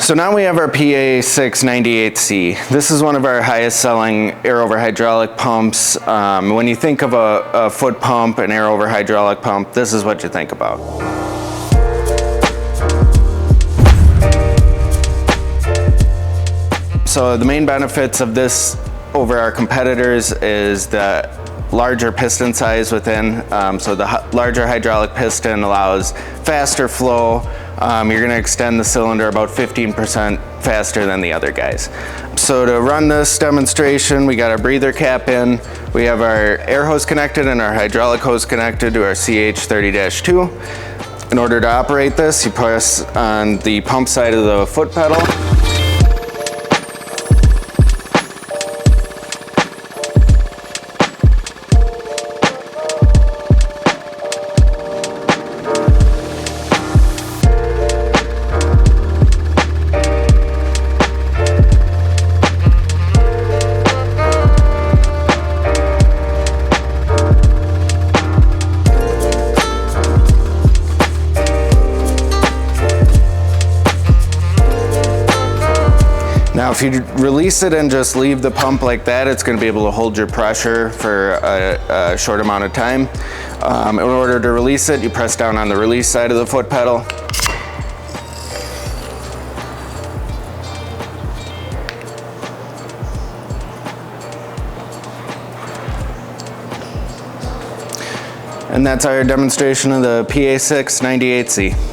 So now we have our PA698C. This is one of our highest selling air over hydraulic pumps. When you think of a foot pump, an air over hydraulic pump, this is what you think about. So the main benefits of this over our competitors is the larger piston size within. So the larger hydraulic piston allows faster flow. You're going to extend the cylinder about 15% faster than the other guys. So to run this demonstration, we got our breather cap in. We have our air hose connected and our hydraulic hose connected to our CH30-2. In order to operate this, you press on the pump side of the foot pedal. Now if you release it and just leave the pump like that, it's going to be able to hold your pressure for a short amount of time. In order to release it, you press down on the release side of the foot pedal. And that's our demonstration of the PA698C.